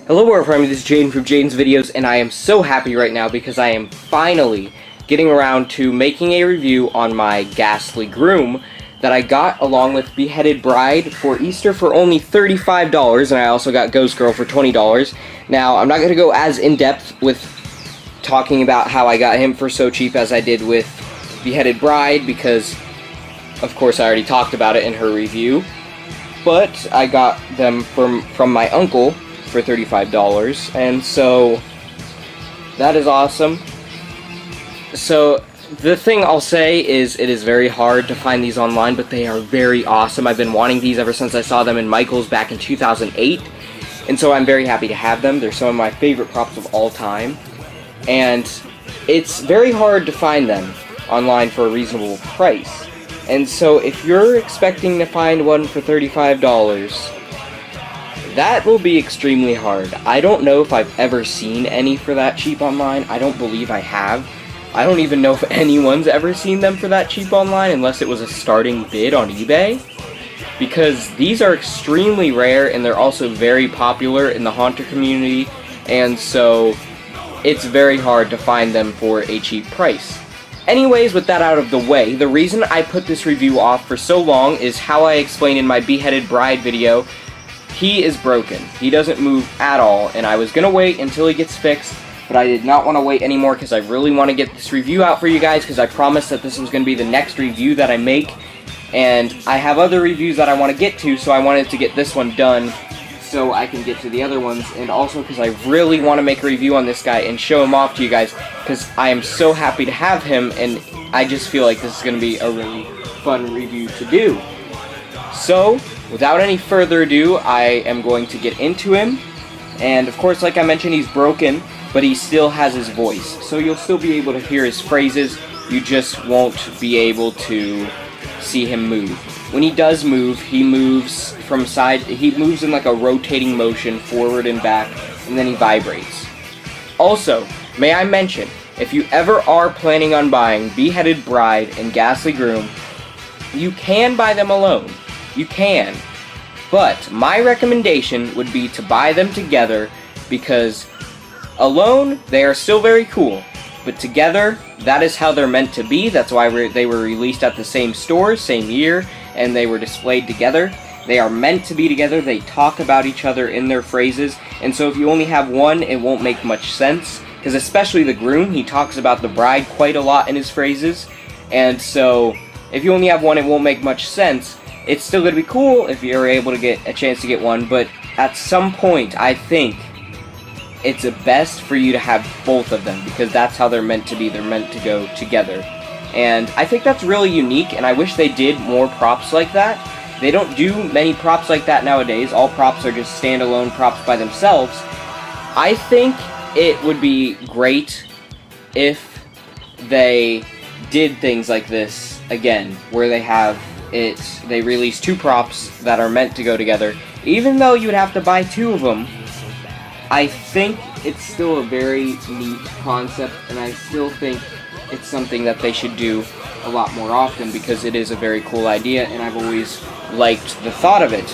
Hello Warframe, this is Jaden from Jaden's Videos, and I am so happy right now because I am finally getting around to making a review on my Ghastly Groom that I got along with Beheaded Bride for Easter for only $35, and I also got Ghost Girl for $20. Now, I'm not going to go as in-depth with talking about how I got him for so cheap as I did with Beheaded Bride because, of course, I already talked about it in her review, but I got them from my uncle for $35, and so that is awesome. So the thing I'll say is it is very hard to find these online, but they are very awesome. I've been wanting these ever since I saw them in Michael's back in 2008, and so I'm very happy to have them. They're some of my favorite props of all time, and it's very hard to find them online for a reasonable price. And so if you're expecting to find one for $35, that will be extremely hard. I don't know if I've ever seen any for that cheap online. I don't believe I have. I don't even know if anyone's ever seen them for that cheap online unless it was a starting bid on eBay. Because these are extremely rare and they're also very popular in the Haunter community, and so it's very hard to find them for a cheap price. Anyways, with that out of the way, the reason I put this review off for so long is how I explained in my Beheaded Bride video. He is broken. He doesn't move at all, and I was going to wait until he gets fixed, but I did not want to wait anymore because I really want to get this review out for you guys because I promised that this was going to be the next review that I make, and I have other reviews that I want to get to, so I wanted to get this one done so I can get to the other ones, and also because I really want to make a review on this guy and show him off to you guys because I am so happy to have him, and I just feel like this is going to be a really fun review to do. So, without any further ado, I am going to get into him, and of course, like I mentioned, he's broken, but he still has his voice, so you'll still be able to hear his phrases, you just won't be able to see him move. When he does move, he moves he moves in like a rotating motion, forward and back, and then he vibrates. Also, may I mention, if you ever are planning on buying Beheaded Bride and Ghastly Groom, you can buy them alone. You can, but my recommendation would be to buy them together because alone they are still very cool, but together that is how they're meant to be. That's why they were released at the same stores, same year, and they were displayed together. They are meant to be together. They talk about each other in their phrases, and so if you only have one, it won't make much sense, because especially the groom, he talks about the bride quite a lot in his phrases, and so if you only have one, it won't make much sense. It's still going to be cool if you're able to get a chance to get one, but at some point, I think it's best for you to have both of them, because that's how they're meant to be. They're meant to go together. And I think that's really unique, and I wish they did more props like that. They don't do many props like that nowadays. All props are just standalone props by themselves. I think it would be great if they did things like this again, where they release two props that are meant to go together. Even though you would have to buy two of them, I think it's still a very neat concept, and I still think it's something that they should do a lot more often because it is a very cool idea, and I've always liked the thought of it.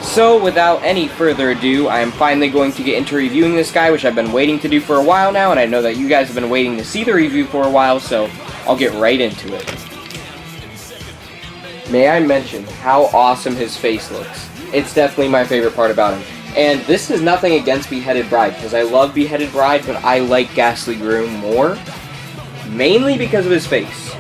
So, without any further ado, I am finally going to get into reviewing this guy, which I've been waiting to do for a while now, and I know that you guys have been waiting to see the review for a while, so I'll get right into it. May I mention how awesome his face looks? It's definitely my favorite part about him. And this is nothing against Beheaded Bride, because I love Beheaded Bride, but I like Ghastly Groom more. Mainly because of his face.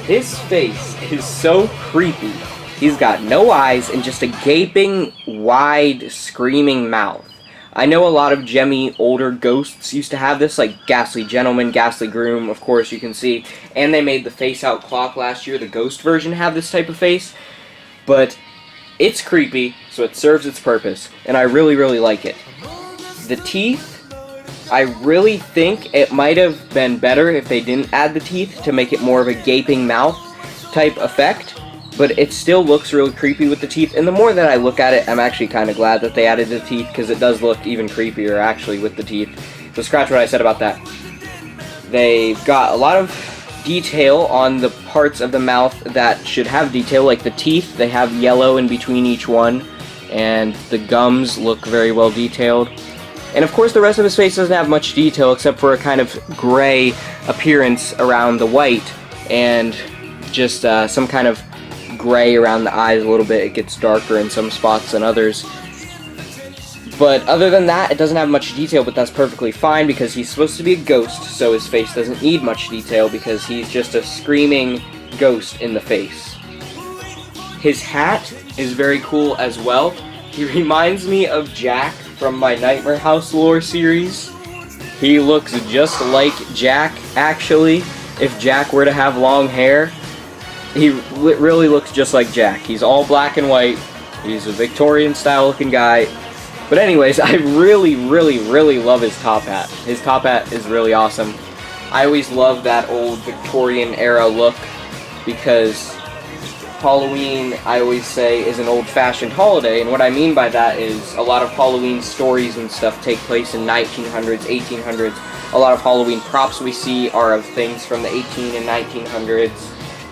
His face is so creepy. He's got no eyes and just a gaping, wide, screaming mouth. I know a lot of gemmy, older ghosts used to have this, like Ghastly Gentleman, Ghastly Groom, of course, you can see. And they made the Face Out Clock last year, the ghost version, have this type of face. But it's creepy, so it serves its purpose, and I really, really like it. The teeth, I really think it might have been better if they didn't add the teeth to make it more of a gaping mouth type effect. But it still looks really creepy with the teeth, and the more that I look at it, I'm actually kind of glad that they added the teeth, because it does look even creepier, actually, with the teeth. So scratch what I said about that. They've got a lot of detail on the parts of the mouth that should have detail, like the teeth. They have yellow in between each one, and the gums look very well detailed. And of course the rest of his face doesn't have much detail except for a kind of gray appearance around the white and just some kind of gray around the eyes a little bit. It gets darker in some spots than others. But other than that, it doesn't have much detail, but that's perfectly fine because he's supposed to be a ghost, so his face doesn't need much detail because he's just a screaming ghost in the face. His hat is very cool as well. He reminds me of Jack from my Nightmare House lore series. He looks just like Jack, actually. If Jack were to have long hair, he really looks just like Jack. He's all black and white. He's a Victorian style looking guy. But anyways, I really love his top hat. His top hat is really awesome. I always love that old Victorian era look because Halloween, I always say, is an old-fashioned holiday, and what I mean by that is a lot of Halloween stories and stuff take place in 1900s, 1800s. A lot of Halloween props we see are of things from the 18 and 1900s,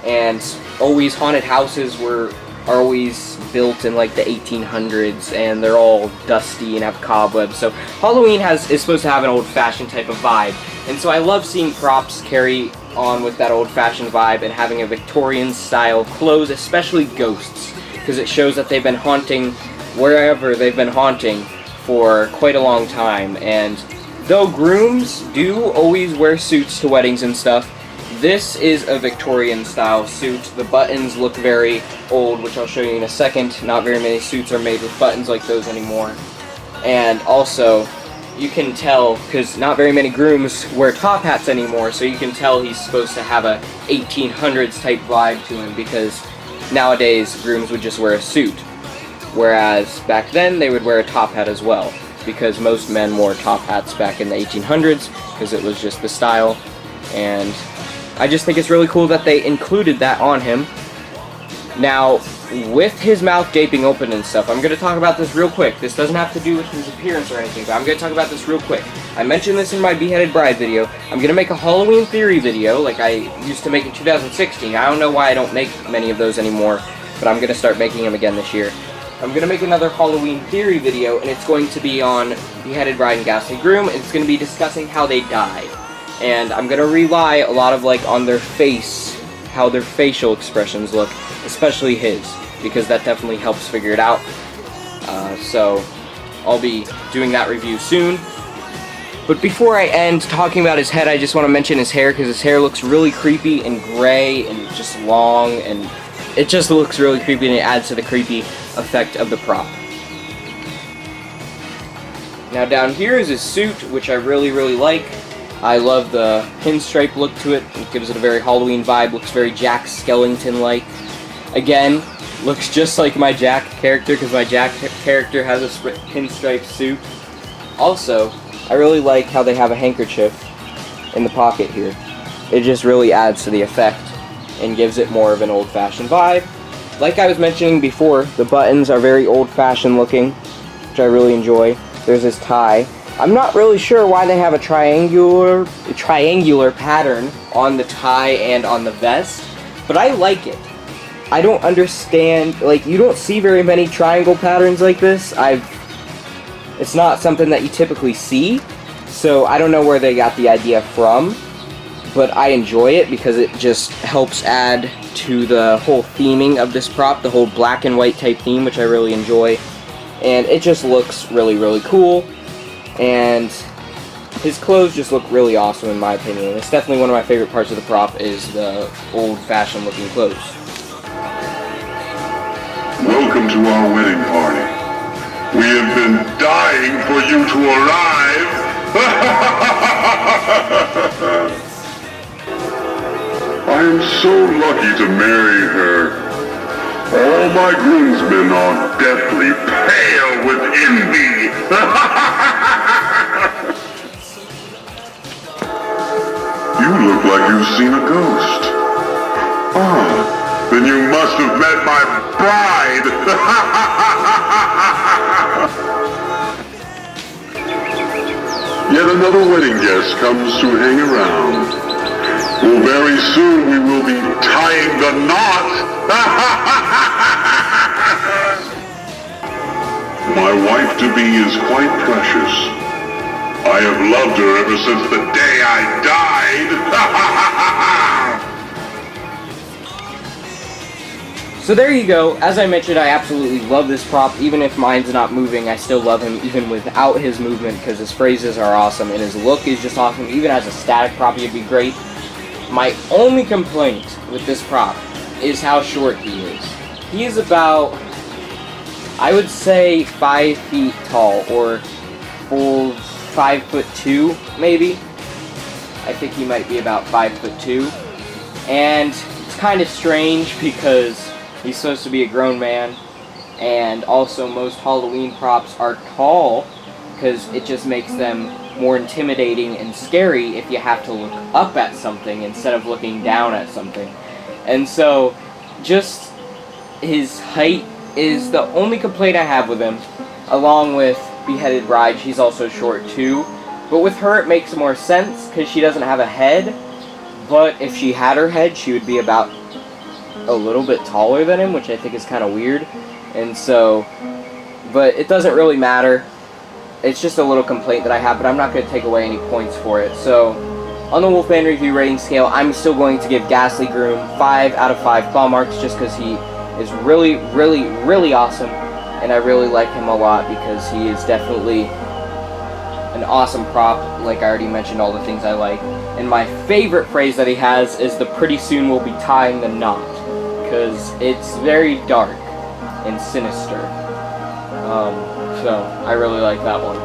and always haunted houses are always built in like the 1800s, and they're all dusty and have cobwebs. So Halloween is supposed to have an old-fashioned type of vibe, and so I love seeing props carry on with that old-fashioned vibe and having a Victorian-style clothes, especially ghosts, because it shows that they've been haunting wherever they've been haunting for quite a long time. And though grooms do always wear suits to weddings and stuff, this is a Victorian-style suit. The buttons look very old, which I'll show you in a second. Not very many suits are made with buttons like those anymore. And also, you can tell, because not very many grooms wear top hats anymore, so you can tell he's supposed to have a 1800s type vibe to him, because nowadays grooms would just wear a suit. Whereas back then they would wear a top hat as well, because most men wore top hats back in the 1800s, because it was just the style. And I just think it's really cool that they included that on him. Now, with his mouth gaping open and stuff, I'm going to talk about this real quick. This doesn't have to do with his appearance or anything, but I'm going to talk about this real quick. I mentioned this in my Beheaded Bride video. I'm going to make a Halloween theory video like I used to make in 2016. I don't know why I don't make many of those anymore, but I'm going to start making them again this year. I'm going to make another Halloween theory video, and it's going to be on Beheaded Bride and Ghastly Groom, and it's going to be discussing how they died. And I'm going to rely a lot of on their face, how their facial expressions look, especially his, because that definitely helps figure it out. So I'll be doing that review soon. But before I end talking about his head, I just want to mention his hair, because his hair looks really creepy and gray and just long, and it just looks really creepy, and it adds to the creepy effect of the prop. Now down here is his suit, which I really like. I love the pinstripe look to it. It gives it a very Halloween vibe. Looks very Jack Skellington-like. Again, looks just like my Jack character, because my Jack character has a pinstripe suit. Also, I really like how they have a handkerchief in the pocket here. It just really adds to the effect and gives it more of an old-fashioned vibe. Like I was mentioning before, the buttons are very old-fashioned looking, which I really enjoy. There's this tie. I'm not really sure why they have a triangular pattern on the tie and on the vest, but I like it. I don't understand, you don't see very many triangle patterns like this. It's not something that you typically see, so I don't know where they got the idea from, but I enjoy it because it just helps add to the whole theming of this prop, the whole black and white type theme, which I really enjoy, and it just looks really cool. And his clothes just look really awesome in my opinion. It's definitely one of my favorite parts of the prop is the old-fashioned looking clothes. Welcome to our wedding party. We have been dying for you to arrive. I am so lucky to marry her. All my groomsmen are deathly pale with envy. You look like you've seen a ghost. Ah, then you must have met my bride. Yet another wedding guest comes to hang around. Well, very soon we will be tying the knot. My wife-to-be is quite precious. I have loved her ever since the day I died. So there you go. As I mentioned, I absolutely love this prop. Even if mine's not moving, I still love him even without his movement because his phrases are awesome and his look is just awesome. Even as a static prop, he'd be great. My only complaint with this prop is how short he is. He is about, I would say, 5 feet tall, or full 5'2", maybe. I think he might be about 5'2", and it's kind of strange because he's supposed to be a grown man, and also most Halloween props are tall because it just makes them more intimidating and scary if you have to look up at something instead of looking down at something. And so, just his height is the only complaint I have with him, along with Beheaded Bride. She's also short too, but with her it makes more sense because she doesn't have a head, but if she had her head she would be about a little bit taller than him, which I think is kind of weird. And so, but it doesn't really matter. It's just a little complaint that I have, but I'm not going to take away any points for it. So, on the Wolfman review rating scale, I'm still going to give Ghastly Groom 5 out of 5 claw marks just because he is really, really, really awesome, and I really like him a lot because he is definitely an awesome prop. Like I already mentioned, all the things I like. And my favorite phrase that he has is the "pretty soon we'll be tying the knot," because it's very dark and sinister. So I really like that one.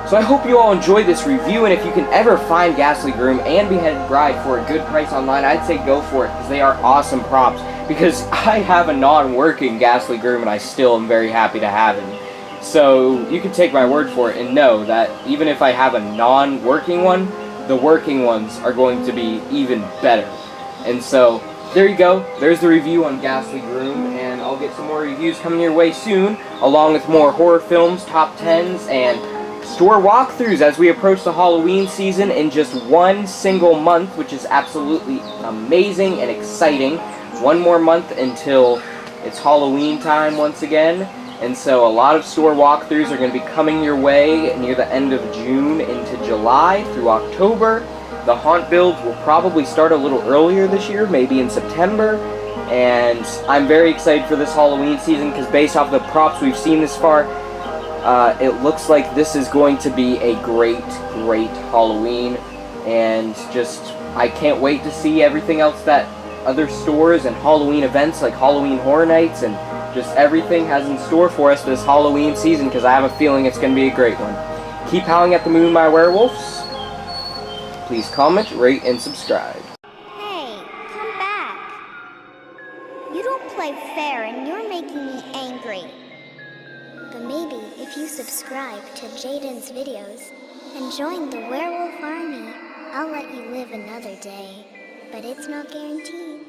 So I hope you all enjoyed this review, and if you can ever find Ghastly Groom and Beheaded Bride for a good price online, I'd say go for it, because they are awesome props. Because I have a non-working Ghastly Groom, and I still am very happy to have him. So you can take my word for it and know that even if I have a non-working one, the working ones are going to be even better. And so there you go. There's the review on Ghastly Groom, and I'll get some more reviews coming your way soon, along with more horror films, top 10s, and store walkthroughs as we approach the Halloween season in just one single month, which is absolutely amazing and exciting. One more month until it's Halloween time once again, and so a lot of store walkthroughs are going to be coming your way near the end of June into July through October. The haunt builds will probably start a little earlier this year, maybe in September, and I'm very excited for this Halloween season because based off the props we've seen this far, it looks like this is going to be a great, great Halloween, and just, I can't wait to see everything else that other stores and Halloween events like Halloween Horror Nights and just everything has in store for us this Halloween season, because I have a feeling it's going to be a great one. Keep howling at the moon, my werewolves. Please comment, rate, and subscribe. Hey, come back. You don't play fair and you're making me angry. But maybe if you subscribe to Jaden's videos and join the werewolf army, I'll let you live another day. But it's not guaranteed.